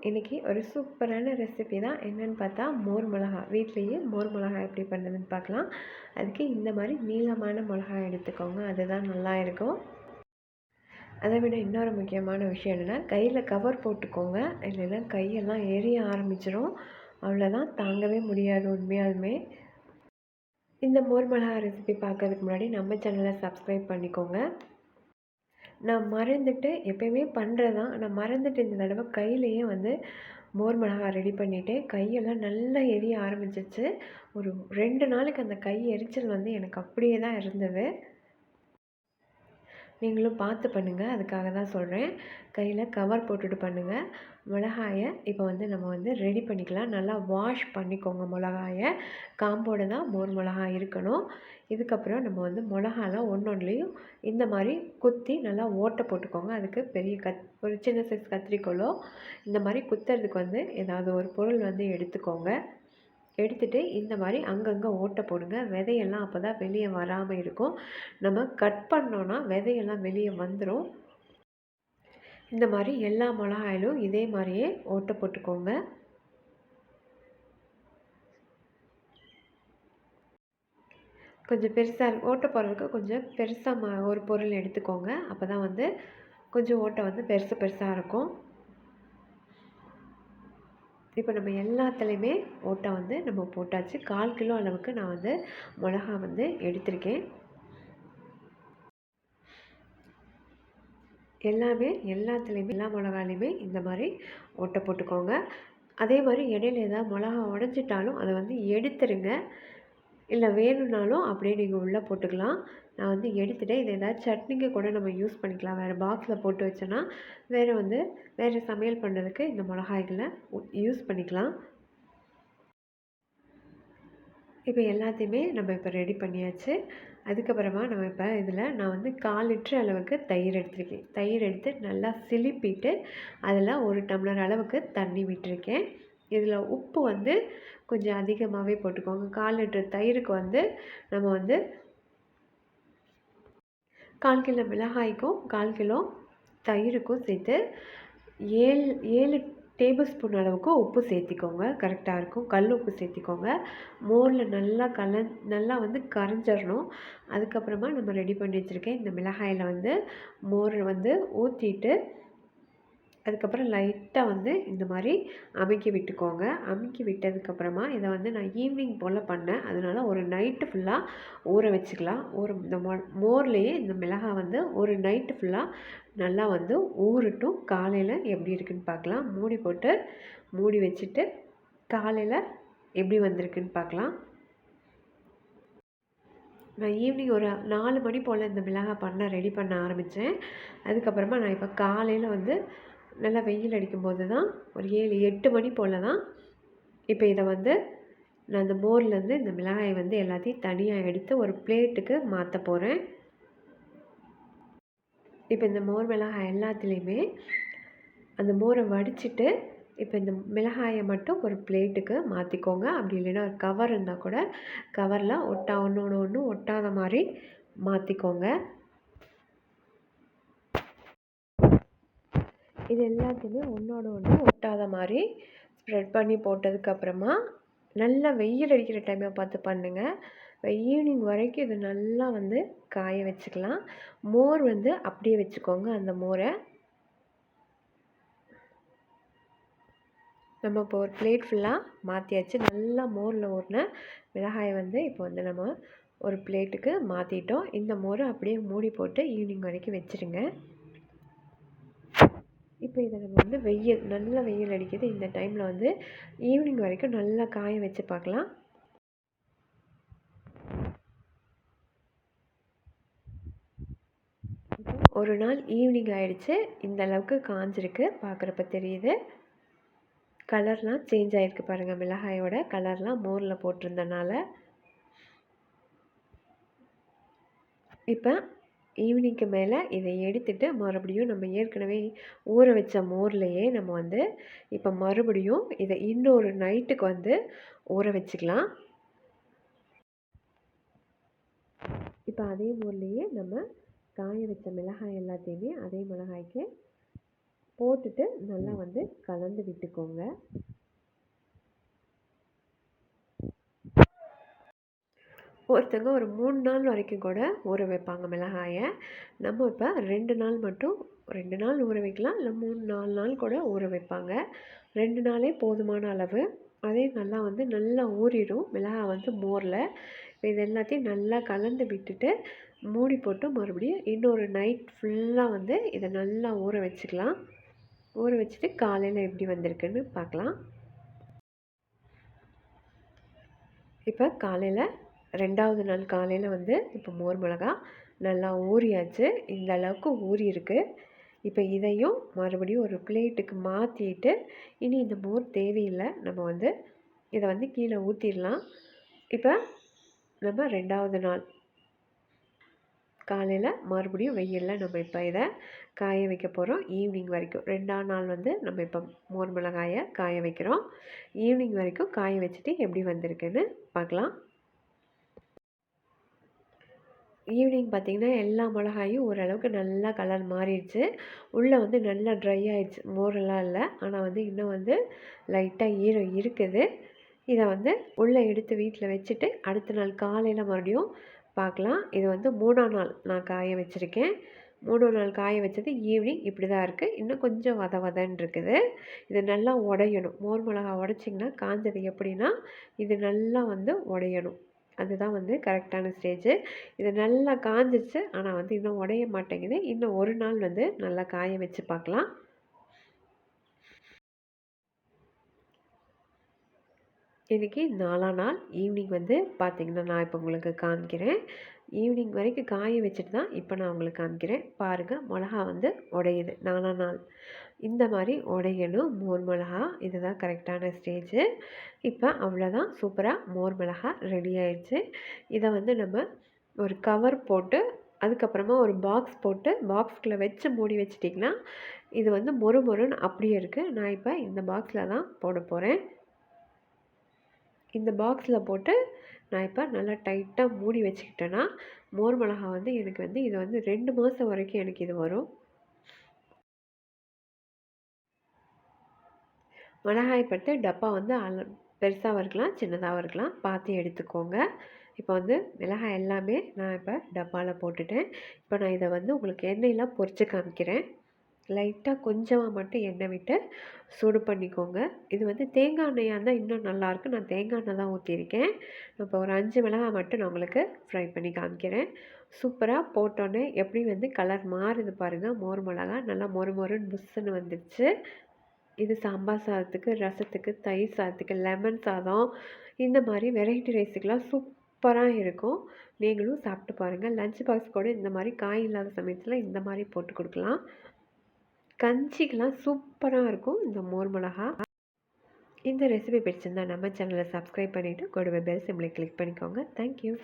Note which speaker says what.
Speaker 1: இன்றைக்கி ஒரு சூப்பரான ரெசிபி தான். என்னென்னு பார்த்தா மோர் மிளகா. வீட்லேயே மோர் மிளகா எப்படி பண்ணுறதுன்னு பார்க்கலாம். அதுக்கு இந்த மாதிரி நீளமான மிளகாய் எடுத்துக்கோங்க, அதுதான் நல்லா இருக்கும். அதை விட இன்னொரு முக்கியமான விஷயம் என்னென்னா, கையில் கவர் போட்டுக்கோங்க, இல்லைன்னா கையெல்லாம் எரிய ஆரம்பிச்சிடும். அவ்வளோதான், தாங்கவே முடியாது உண்மையாலுமே. இந்த மோர் மிளகா ரெசிபி பார்க்கறதுக்கு முன்னாடி நம்ம சேனலை சப்ஸ்கிரைப் பண்ணிக்கோங்க. நான் மறந்துட்டு எப்போயுமே பண்ணுறதான், நான் மறந்துட்டு இந்த தடவை கையிலேயே மோர் மிளகா ரெடி பண்ணிவிட்டேன். கையெல்லாம் நல்லா எரிய ஆரம்பிச்சிச்சு. ஒரு 2 நாளைக்கு அந்த கை எரிச்சல் எனக்கு அப்படியே தான் இருந்தது. நீங்களும் பார்த்து பண்ணுங்கள், அதுக்காக தான் சொல்கிறேன். கையில் கவர் போட்டுட்டு பண்ணுங்கள். மிளகாயை இப்போ நம்ம ரெடி பண்ணிக்கலாம். நல்லா வாஷ் பண்ணிக்கோங்க மிளகாயை. காம்போடு தான் மோர் மிளகாய் இருக்கணும். இதுக்கப்புறம் நம்ம மிளகாலாம் ஒன்றொன்றுலையும் இந்த மாதிரி குத்தி நல்லா ஓட்டை போட்டுக்கோங்க. அதுக்கு பெரிய ஒரு சின்ன சைஸ் கத்திரிக்கோலோ இந்த மாதிரி குத்துறதுக்கு ஏதாவது ஒரு பொருள் எடுத்துக்கோங்க. எடுத்துகிட்டு இந்த மாதிரி அங்கங்கே ஓட்டை போடுங்க. விதையெல்லாம் அப்போ தான் வெளியே வராமல் இருக்கும். நம்ம கட் பண்ணோன்னா விதையெல்லாம் வெளியே வந்துடும். இந்த மாதிரி எல்லா மிளகாயிலும் இதே மாதிரியே ஓட்டை போட்டுக்கோங்க. கொஞ்சம் பெருசாக ஓட்டை போடுறதுக்கு கொஞ்சம் பெருசாக ஒரு பொருள் எடுத்துக்கோங்க. அப்போ தான் கொஞ்சம் ஓட்டை பெருசு பெருசாக இருக்கும். இப்போ நம்ம எல்லாத்துலேயுமே ஓட்டை நம்ம போட்டாச்சு. 1/4 கிலோ அளவுக்கு நான் மிளகா எடுத்திருக்கேன். எல்லாத்துலேயுமே எல்லா மிளகாலையுமே இந்த மாதிரி ஓட்டை போட்டுக்கோங்க. அதே மாதிரி இடையில ஏதாவது மிளகா உடஞ்சிட்டாலும் அதை எடுத்துருங்க. இல்லை வேணும்னாலும் அப்படியே நீங்கள் உள்ளே போட்டுக்கலாம். நான் எடுத்துகிட்டேன். இதை ஏதாவது சட்னிக்கு கூட நம்ம யூஸ் பண்ணிக்கலாம். வேறு பாக்ஸில் போட்டு வச்சோன்னா வேறு சமையல் பண்ணுறதுக்கு இந்த மிளகாய்களை யூஸ் பண்ணிக்கலாம். இப்போ எல்லாத்தையுமே நம்ம இப்போ ரெடி பண்ணியாச்சு. அதுக்கப்புறமா நம்ம இப்போ இதில் நான் 1/4 லிட்டர் அளவுக்கு தயிர் எடுத்திருக்கேன். தயிர் எடுத்து நல்லா சிலிப்பிட்டு அதில் 1 டம்ளர் அளவுக்கு தண்ணி விட்டுருக்கேன். இதில் உப்பு கொஞ்சம் அதிகமாகவே போட்டுக்கோங்க. 1/4 லிட்டர் தயிருக்கு நம்ம 1/4 கிலோ மிளகாய்க்கும் 1/4 கிலோ தயிருக்கும் சேர்த்து 7 டேபிள் ஸ்பூன் அளவுக்கு உப்பு சேர்த்திக்கோங்க. கரெக்டாக இருக்கும். கல் உப்பு சேர்த்திக்கோங்க. மோரில் நல்லா கரைஞ்சிடணும். அதுக்கப்புறமா நம்ம ரெடி பண்ணி வச்சுருக்கேன் இந்த மிளகாயில் மோர் ஊற்றிட்டு அதுக்கப்புறம் லைட்டாக இந்த மாதிரி அமுக்கி விட்டுக்கோங்க. அமுக்கி விட்டதுக்கப்புறமா இதை நான் ஈவினிங் போல் பண்ணேன். அதனால் ஒரு நைட்டு ஃபுல்லாக ஊற வச்சுக்கலாம். இந்த மோர்லேயே இந்த மிளகாய் ஒரு நைட்டு ஃபுல்லாக நல்லா ஊறட்டும். காலையில் எப்படி இருக்குதுன்னு பார்க்கலாம். மூடி வச்சுட்டு காலையில் எப்படி வந்திருக்குன்னு பார்க்கலாம். நான் ஈவினிங் ஒரு 4 மணி போல் இந்த மிளகாய் ரெடி பண்ண ஆரம்பித்தேன். அதுக்கப்புறமா நான் இப்போ காலையில் நல்லா வெயில் அடிக்கும்போது தான் ஒரு 7-8 மணி போல் தான் இப்போ இதை நான் அந்த மோர்லேருந்து இந்த மிளகாயை எல்லாத்தையும் தனியாக எடுத்து ஒரு பிளேட்டுக்கு மாற்ற போகிறேன். இப்போ இந்த மோர் மிளகாய் எல்லாத்துலேயுமே அந்த மோரை வடிச்சிட்டு இப்போ இந்த மிளகாயை மட்டும் ஒரு பிளேட்டுக்கு மாற்றிக்கோங்க. அப்படி இல்லைன்னா ஒரு கவர் இருந்தால் கூட கவரில் ஒன்று ஒட்டாத மாதிரி மாற்றிக்கோங்க. இது எல்லாத்தையுமே ஒன்று ஒட்டாத மாதிரி ஸ்ப்ரெட் பண்ணி போட்டதுக்கப்புறமா நல்லா வெயில் அடிக்கிற டைமை பார்த்து பண்ணுங்கள். ஈவினிங் வரைக்கும் இது நல்லா காய வச்சுக்கலாம். மோர் அப்படியே வச்சுக்கோங்க. அந்த மோரை நம்ம இப்போ ஒரு பிளேட் ஃபுல்லாக மாற்றியாச்சு. நல்லா மோரில் ஊறின மிளகாயை இப்போ நம்ம ஒரு பிளேட்டுக்கு மாற்றிட்டோம். இந்த மோரை அப்படியே மூடி போட்டு ஈவினிங் வரைக்கும் வச்சுருங்க. இப்போ இதை நம்ம நல்லா வெயில் அடிக்குது. இந்த டைமில் ஈவினிங் வரைக்கும் நல்லா காய வச்சு பார்க்கலாம். ஒரு நாள் ஈவினிங் ஆகிடுச்சு. இந்த அளவுக்கு காஞ்சிருக்கு, பார்க்குறப்ப தெரியுது. கலர்லாம் சேஞ்ச் ஆகிருக்கு பாருங்கள். மிளகாயோட கலர்லாம் மோரில் போட்டிருந்தனால. இப்போ ஈவினிங்க்கு மேலே இதை எடுத்துகிட்டு மறுபடியும் நம்ம ஏற்கனவே ஊற வச்ச மோர்லேயே நம்ம இப்போ மறுபடியும் இதை இன்னொரு நைட்டுக்கு ஊற வச்சுக்கலாம். இப்போ அதே மோர்லேயே நம்ம காய வச்ச மிளகாய் எல்லாத்தையுமே அதே மிளகாய்க்கு போட்டுட்டு நல்லா வந்து கலந்து விட்டுக்கோங்க. ஒருத்தங்க ஒரு 3 நாள் வரைக்கும் கூட ஊற வைப்பாங்க மிளகாயை. நம்ம இப்போ 2 நாள் மட்டும் 2 நாள் ஊற வைக்கலாம், இல்லை 3 4 நாள் கூட ஊற வைப்பாங்க. 2 நாளே போதுமான அளவு. அதே நல்லா வந்து நல்லா ஊறிடும் மிளகாய் வந்து மோரில். இப்போ இது எல்லாத்தையும் நல்லா கலந்து விட்டுட்டு மூடி போட்டு மறுபடியும் இன்னொரு நைட் ஃபுல்லாக வந்து இதை நல்லா ஊற வச்சுக்கலாம். ஊற வச்சுட்டு காலையில் எப்படி வந்திருக்குன்னு பார்க்கலாம். இப்போ காலையில் 2வது நாள் காலையில் வந்து இப்போ மோர் மிளகா நல்லா ஊறியாச்சு. இந்த அளவுக்கு ஊறி இருக்குது. இப்போ இதையும் மறுபடியும் ஒரு பிளேட்டுக்கு மாற்றிட்டு, இனி இந்த மோர் தேவையில்லை, நம்ம வந்து இதை வந்து கீழே ஊற்றிடலாம். இப்போ நம்ம 2வது நாள் காலையில் மறுபடியும் வெயிலில் நம்ம இப்போ இதை காய வைக்க போகிறோம். ஈவினிங் வரைக்கும் 2ஆம் நாள் வந்து நம்ம இப்போ மோர் மிளகாயை காய வைக்கிறோம். ஈவினிங் வரைக்கும் காய வச்சுட்டு எப்படி வந்திருக்குன்னு பார்க்கலாம். ஈவினிங் பார்த்திங்கன்னா எல்லா மிளகாயும் ஓரளவுக்கு நல்லா கலர் மாறிடுச்சு. உள்ளே வந்து நல்லா ட்ரை ஆகிடுச்சு. மோரெல்லாம் இல்லை, ஆனால் வந்து இன்னும் வந்து லைட்டாக ஈரம் இருக்குது. இதை வந்து உள்ளே எடுத்து வீட்டில் வச்சுட்டு அடுத்த நாள் காலையில் மறுபடியும் பார்க்கலாம். இது வந்து 3ஆம் நாள் நான் காய வச்சுருக்கேன். 3ஆம் நாள் காய வச்சது ஈவினிங் இப்படி தான் இருக்குது. இன்னும் கொஞ்சம் வதன்னு இருக்குது. இது நல்லா உடையணும். மோர் மிளகா உடைச்சிங்கன்னா காஞ்சது எப்படின்னா இது நல்லா வந்து உடையணும். அதுதான் வந்து கரெக்டான ஸ்டேஜு. இது நல்லா காஞ்சிச்சு, ஆனால் வந்து இன்னும் உடைய மாட்டேங்குது. இன்னும் ஒரு நாள் வந்து நல்லா காய வச்சு பார்க்கலாம். இன்றைக்கி 4ஆம் நாள் ஈவினிங் வந்து பார்த்திங்கன்னா நான் இப்போ உங்களுக்கு காமிக்கிறேன். ஈவினிங் வரைக்கும் காய வச்சுட்டு தான் இப்போ நான் உங்களுக்கு காமிக்கிறேன். பாருங்கள், மிளகா வந்து உடையுது. 4ஆம் நாள் இந்த மாதிரி உடையணும் மோர் மிளகா. இதுதான் கரெக்டான ஸ்டேஜு. இப்போ அவ்வளோதான், சூப்பராக மோர் மிளகா ரெடி ஆயிடுச்சு. இதை வந்து நம்ம ஒரு கவர் போட்டு அதுக்கப்புறமா ஒரு பாக்ஸ் போட்டு பாக்ஸ்குள்ளே வச்சு மூடி வச்சிட்டிங்கன்னா இது வந்து மொறுன்னு அப்படியே இருக்குது. நான் இப்போ இந்த பாக்ஸில் தான் போட போகிறேன். இந்த பாக்ஸில் போட்டு நான் இப்போ நல்லா டைட்டாக மூடி வச்சுக்கிட்டேன்னா மோர் மிளகா வந்து எனக்கு வந்து இது வந்து 2 மாதம் வரைக்கும் எனக்கு இது வரும். மிளகாய் பட்டு டப்பா வந்து பெருசாகவும் இருக்கலாம், சின்னதாகவும் இருக்கலாம், பார்த்து எடுத்துக்கோங்க. இப்போ வந்து மிளகாய் எல்லாமே நான் இப்போ டப்பாவில் போட்டுட்டேன். இப்போ நான் இதை வந்து உங்களுக்கு எண்ணெயெலாம் பொரித்து காமிக்கிறேன். லைட்டாக கொஞ்சமாக மட்டும் எண்ணெய் விட்டு சூடு பண்ணிக்கோங்க. இது வந்து தேங்காய் எண்ணெயாக இருந்தால் இன்னும் நல்லாயிருக்கும். நான் தேங்காய் எண்ணெய் தான் ஊற்றிருக்கேன். இப்போ ஒரு 5 மிளகாய் மட்டும் நான் உங்களுக்கு ஃப்ரை பண்ணி காமிக்கிறேன். சூப்பராக போட்டோன்னே எப்படி வந்து கலர் மாறுது பாருங்கள். மோர் மிளகா நல்லா மொறுன்னு புஷ்ஷுன்னு வந்துடுச்சு. இது சாம்பார் சாதத்துக்கு, ரசத்துக்கு, தயிர் சாதத்துக்கு, லெமன் சாதம், இந்த மாதிரி வெரைட்டி ரைஸுக்கெலாம் சூப்பராக இருக்கும். நீங்களும் சாப்பிட்டு பாருங்கள். லஞ்ச் பாக்ஸ் கூட இந்த மாதிரி காய் இல்லாத சமயத்தில் இந்த மாதிரி போட்டு கொடுக்கலாம். கஞ்சிக்கெலாம் சூப்பராக இருக்கும் இந்த மோர் மிளகா. இந்த ரெசிபி பிடிச்சிருந்தா நம்ம சேனலை சப்ஸ்கிரைப் பண்ணிவிட்டு கூடவே பெல் சிம்லை கிளிக் பண்ணிக்கோங்க. தேங்க்யூ.